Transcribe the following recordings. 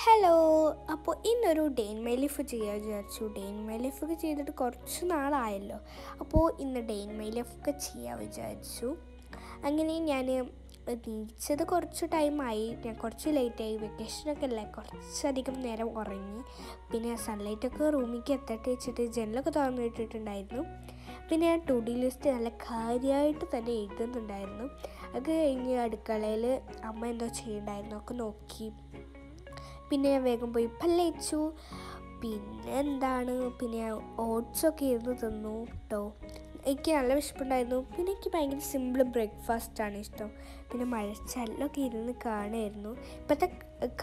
Hello. അപ്പോൾ ഇന്നൊരു day in my life ചെയ്യാൻ വിചാരിച്ചു. ഡേ ഇൻ മൈ ലൈഫൊക്കെ ചെയ്തിട്ട് കുറച്ച് നാളായല്ലോ. അപ്പോൾ ഇന്ന് ഡേ ഇൻ മൈ ലൈഫൊക്കെ ചെയ്യാൻ വിചാരിച്ചു. അങ്ങനെ ഞാൻ നീച്ചത് കുറച്ച് ടൈമായി. ഞാൻ കുറച്ച് ലേറ്റായി. വെക്കേഷനൊക്കെ അല്ലേ, കുറച്ചധികം നേരം ഉറങ്ങി. പിന്നെ സൺലൈറ്റൊക്കെ റൂമിലേക്ക് എത്തട്ടെ വെച്ചിട്ട് ജനലൊക്കെ തുറന്നിട്ടിട്ടുണ്ടായിരുന്നു. പിന്നെ ഞാൻ ടു ഡി ലിസ്റ്റ് നല്ല കാര്യമായിട്ട് തന്നെ എഴുതുന്നുണ്ടായിരുന്നു. അത് കഴിഞ്ഞ് അടുക്കളയിൽ അമ്മ എന്തോ ചെയ്യുന്നുണ്ടായിരുന്നു, ഒക്കെ നോക്കി. പിന്നെ ഞാൻ വേഗം പോയി പല്ലേച്ചു. പിന്നെ ഓട്സൊക്കെ ഇരുന്ന് തിന്നു കേട്ടോ. എനിക്ക് നല്ല വിശപ്പുണ്ടായിരുന്നു. പിന്നെ എനിക്ക് ഭയങ്കര സിമ്പിൾ ബ്രേക്ക്ഫാസ്റ്റാണ് ഇഷ്ടം. പിന്നെ മഴച്ചാലിലൊക്കെ ഇരുന്ന് കാണുമായിരുന്നു. ഇപ്പോഴത്തെ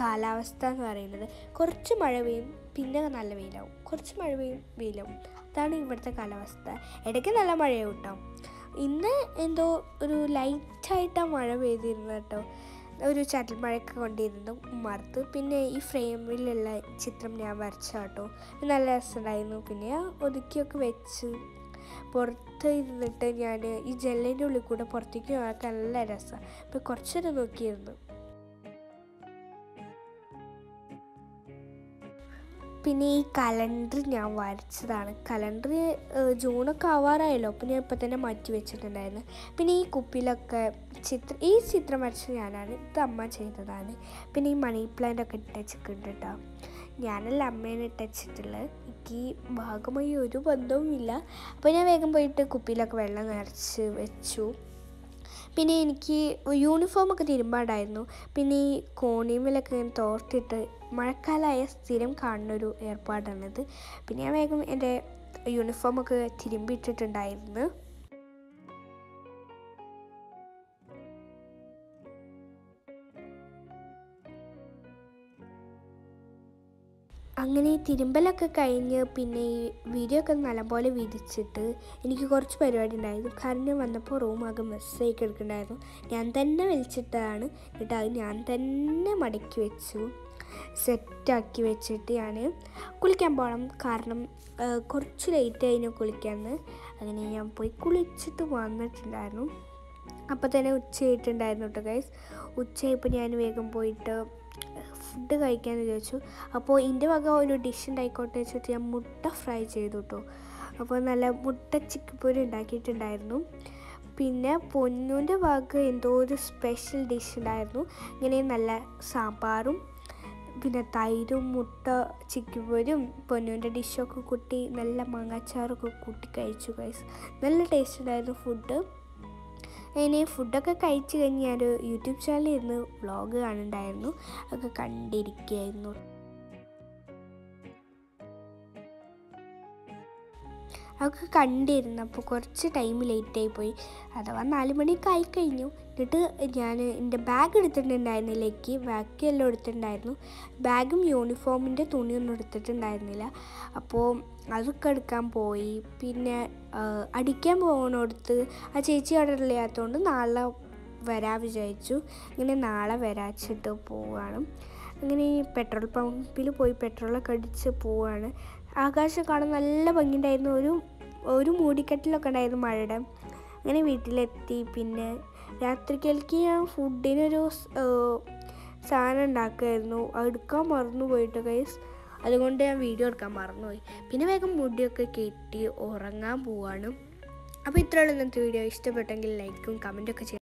കാലാവസ്ഥ എന്ന് പറയുന്നത് കുറച്ച് മഴ പെയ്യും, പിന്നെ നല്ല വെയിലാവും, കുറച്ച് മഴ പെയ്യും, വെയിലാവും. അതാണ് ഇവിടുത്തെ കാലാവസ്ഥ. ഇടയ്ക്ക് നല്ല മഴയാവും കേട്ടോ. ഇന്ന് എന്തോ ഒരു ലൈറ്റായിട്ടാണ് മഴ പെയ്തിരുന്നത് കേട്ടോ. ഒരു ചാറ്റൽ മഴയൊക്കെ കൊണ്ടിരുന്നു ഉമ്മർത്ത്. പിന്നെ ഈ ഫ്രെയിമിലുള്ള ചിത്രം ഞാൻ വരച്ച കേട്ടോ. നല്ല രസമുണ്ടായിരുന്നു. പിന്നെ ഒതുക്കിയൊക്കെ വെച്ച് പുറത്ത് ഇരുന്നിട്ട് ഞാൻ ഈ ജനലിൻ്റെ ഉള്ളിൽ കൂടെ പുറത്തേക്ക് പോകാൻ നല്ല രസമാണ്. അപ്പോൾ കുറച്ചേരം നോക്കിയിരുന്നു. പിന്നെ ഈ കലണ്ടർ ഞാൻ വരച്ചതാണ്. കലണ്ടർ ജൂണൊക്കെ ആവാറായല്ലോ, അപ്പോൾ ഞാൻ ഇപ്പം തന്നെ മാറ്റി വെച്ചിട്ടുണ്ടായിരുന്നു. പിന്നെ ഈ കുപ്പിയിലൊക്കെ ഈ ചിത്രം വരച്ചത് ഞാനാണ്, ഇത് അമ്മ ചെയ്തതാണ്. പിന്നെ ഈ മണി പ്ലാന്റൊക്കെ ഇട്ടുവെച്ചിട്ടുണ്ട് കേട്ടോ. ഞാനല്ല, അമ്മേനെ ഇട്ടുവെച്ചിട്ടുള്ളത്. എനിക്ക് ഈ ഭാഗമായി ഒരു ബന്ധവുമില്ല. അപ്പോൾ ഞാൻ വേഗം പോയിട്ട് കുപ്പിയിലൊക്കെ വെള്ളം നിറച്ച് വെച്ചു. പിന്നെ എനിക്ക് യൂണിഫോമൊക്കെ തിരുമ്പാണ്ടായിരുന്നു. പിന്നെ ഈ കോണിമേലൊക്കെ ഇങ്ങനെ തോർത്തിട്ട് മഴക്കാലമായ സ്ഥിരം കാണുന്നൊരു ഏർപ്പാടാണിത്. പിന്നെ ഞാൻ വേഗം എൻ്റെ യൂണിഫോമൊക്കെ തിരുമ്പിയിട്ടിട്ടുണ്ടായിരുന്നു. അങ്ങനെ തിരുമ്പലൊക്കെ കഴിഞ്ഞ് പിന്നെ ഈ വീഡിയോ ഒക്കെ നല്ലപോലെ വിരിച്ചിട്ട് എനിക്ക് കുറച്ച് പരിപാടി ഉണ്ടായിരുന്നു. കാരണം വന്നപ്പോൾ റൂമാകെ മെസ്സായി കിടക്കുന്നുണ്ടായിരുന്നു. ഞാൻ തന്നെ വലിച്ചിട്ടതാണ്. എന്നിട്ട് അത് ഞാൻ തന്നെ മടക്കി വെച്ചു, സെറ്റാക്കി വെച്ചിട്ട് ഞാൻ കുളിക്കാൻ പോകണം. കാരണം കുറച്ച് ലേറ്റ് ആയിരുന്നു കുളിക്കാമെന്ന്. അങ്ങനെ ഞാൻ പോയി കുളിച്ചിട്ട് വന്നിട്ടുണ്ടായിരുന്നു. അപ്പോൾ തന്നെ ഉച്ചയായിട്ടുണ്ടായിരുന്നു കേട്ടോ ഗൈസ്. ഉച്ചയായപ്പോൾ ഞാൻ വേഗം പോയിട്ട് ഫുഡ് കഴിക്കാമെന്ന് വിചാരിച്ചു. അപ്പോൾ എൻ്റെ വക ഒരു ഡിഷ് ഉണ്ടായിക്കോട്ടെ വെച്ചിട്ട് ഞാൻ മുട്ട ഫ്രൈ ചെയ്തു കേട്ടോ. അപ്പോൾ നല്ല മുട്ട ചിക്കൻ പൊരി ഉണ്ടാക്കിയിട്ടുണ്ടായിരുന്നു. പിന്നെ പൊന്നൂൻ്റെ വക എന്തോ ഒരു സ്പെഷ്യൽ ഡിഷ് ഉണ്ടായിരുന്നു. ഇങ്ങനെ നല്ല സാമ്പാറും പിന്നെ തൈരും മുട്ട ചിക്കൻ പൊരിയും പൊന്നൂൻ്റെ ഡിഷൊക്കെ കൂട്ടി നല്ല മാങ്ങാച്ചാറൊക്കെ കൂട്ടി കഴിച്ചു ഗൈസ്. നല്ല ടേസ്റ്റ് ഉണ്ടായിരുന്നു ഫുഡ്. അതിന് ഫുഡൊക്കെ കഴിച്ച് കഴിഞ്ഞ് ഞാനൊരു യൂട്യൂബ് ചാനലിൽ ഇരുന്ന് വ്ളോഗ് കാണുന്നുണ്ടായിരുന്നു. അതൊക്കെ കണ്ടിരിക്കുകയായിരുന്നു. അതൊക്കെ കണ്ടിരുന്നപ്പോൾ കുറച്ച് ടൈം ലേറ്റായി പോയി. അഥവാ 4 മണിയൊക്കെ ആയിക്കഴിഞ്ഞു. എന്നിട്ട് ഞാൻ എൻ്റെ ബാഗ് എടുത്തിട്ടുണ്ടായിരുന്നില്ലേക്ക്, ബാക്കിയെല്ലാം എടുത്തിട്ടുണ്ടായിരുന്നു. ബാഗും യൂണിഫോമിൻ്റെ തുണിയൊന്നും എടുത്തിട്ടുണ്ടായിരുന്നില്ല. അപ്പോൾ അതൊക്കെ എടുക്കാൻ പോയി. പിന്നെ അടിക്കാൻ പോകണോടത്ത് ആ ചേച്ചി അവിടെ ഇല്ലാത്തതുകൊണ്ട് നാളെ വരാൻ വിചാരിച്ചു. ഇങ്ങനെ നാളെ വരാച്ചിട്ട് പോവുകയാണ്. അങ്ങനെ പെട്രോൾ പമ്പിൽ പോയി പെട്രോളൊക്കെ അടിച്ച് പോവുകയാണ്. ആകാശം കാണാൻ നല്ല ഭംഗിയുണ്ടായിരുന്നു. ഒരു മൂടിക്കെട്ടിലൊക്കെ ഉണ്ടായിരുന്നു മഴയുടെ. അങ്ങനെ വീട്ടിലെത്തി. പിന്നെ രാത്രിക്കലേക്ക് ഞാൻ ഫുഡിനൊരു സാധനം ഉണ്ടാക്കുമായിരുന്നു. അത് എടുക്കാൻ മറന്നു പോയിട്ട് ഗൈസ്. അതുകൊണ്ട് ഞാൻ വീഡിയോ എടുക്കാൻ മറന്നുപോയി. പിന്നെ വേഗം മുടിയൊക്കെ കെട്ടി ഉറങ്ങാൻ പോവാണ്. അപ്പോൾ ഇത്രയുള്ള ഇന്നത്തെ വീഡിയോ. ഇഷ്ടപ്പെട്ടെങ്കിൽ ലൈക്കും കമൻറ്റൊക്കെ ചെയ്യും.